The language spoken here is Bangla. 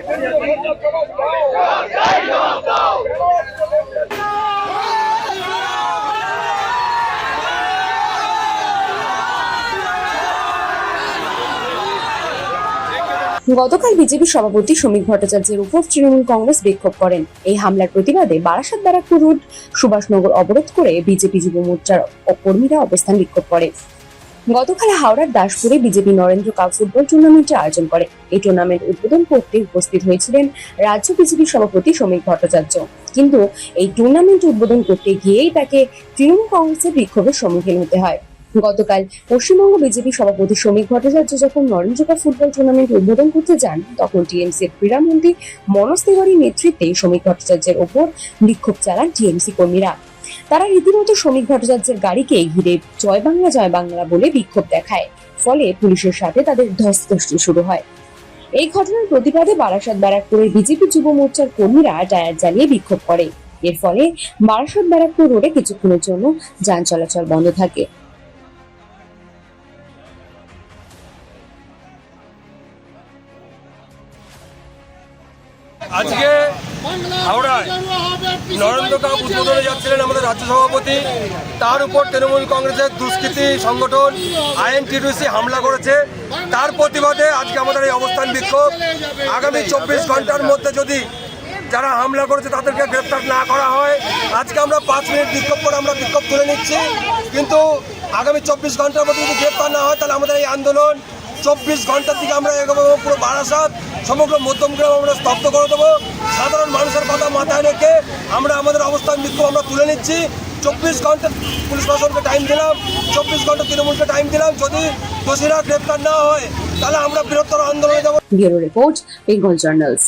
গতকাল বিজেপি সভাপতি শ্রমিক ভট্টাচার্যের উপর তৃণমূল কংগ্রেস বিক্ষোভ করেন। এই হামলার প্রতিবাদে বারাসাত ব্যারাকপুর রোড সুভাষনগর অবরোধ করে বিজেপি যুব মোর্চার কর্মীরা অবস্থান বিক্ষোভ করে। গতকাল হাওড়ার দাসপুরে বিজেপি নরেন্দ্র কাপ ফুটবল টুর্নামেন্টের আয়োজন করে। এই টুর্নামেন্ট উদ্বোধন করতে উপস্থিত হয়েছিলেন রাজ্য বিজেপি সভাপতি শ্রমিক ভট্টাচার্য, কিন্তু এই টুর্নামেন্ট উদ্বোধন করতে গিয়েই তাকে তৃণমূল কংগ্রেসের বিক্ষোভের সম্মুখীন হতে হয়। গতকাল পশ্চিমবঙ্গ বিজেপি সভাপতি শ্রমিক ভট্টাচার্য যখন নরেন্দ্র কাপ ফুটবল টুর্নামেন্ট উদ্বোধন করতে যান, তখন টিএমসির ক্রীড়ামন্ত্রী মনোজ তিওয়ারির নেতৃত্বে শ্রমিক ভট্টাচার্যের ওপর বিক্ষোভ চালান টিএমসি কর্মীরা। তারা রীতিমতো শ্রমিক ভট্টাচার্যের গাড়িকে ঘিরে জয় বাংলা বলে বিক্ষোভ দেখায়। ফলে পুলিশের সাথে তাদের ধস্তাধস্তি শুরু হয়। এই ঘটনার প্রতিবাদে বারাসাত ব্যারাকপুরের বিজেপি যুব মোর্চার কর্মীরা টায়ার জ্বালিয়ে বিক্ষোভ করে। এর ফলে বারাসাত ব্যারাকপুর রোডে কিছুক্ষণের জন্য যান চলাচল বন্ধ থাকে। আজকে হাওড়ায় নরেন্দ্র কাপ উদ্বোধনে যাচ্ছিলেন আমাদের রাজ্য সভাপতি, তার উপর তৃণমূল কংগ্রেসের দুষ্কৃতী সংগঠন আইএনটিটিউসি হামলা করেছে। তার প্রতিবাদে আজকে আমাদের এই অবস্থান বিক্ষোভ। আগামী 24 ঘন্টার মধ্যে যদি যারা হামলা করেছে তাদেরকে গ্রেপ্তার না করা হয়, আজকে আমরা 5 মিনিট বিক্ষোভ করে আমরা বিক্ষোভ তুলে নিচ্ছি, কিন্তু আগামী 24 ঘন্টার মধ্যে যদি গ্রেপ্তার না হয় তাহলে আমাদের এই আন্দোলন 24 ঘন্টার দিকে আমরা এগোবো। পুরো বারাসাত সমগ্র মধ্যমগ্রাম আমরা স্তব্ধ করে দেবো। সাধারণ মানুষের কথা মাথায় রেখে আমরা আমাদের অবস্থান বিক্ষোভ আমরা তুলে নিচ্ছি। 24 ঘন্টা পুলিশ প্রশাসনকে টাইম দিলাম, 24 ঘন্টা তৃণমূলকে টাইম দিলাম। যদি দোষীরা গ্রেপ্তার না হয় তাহলে আমরা বৃহত্তর আন্দোলনে যাবো। Bureau report, Bengal journals.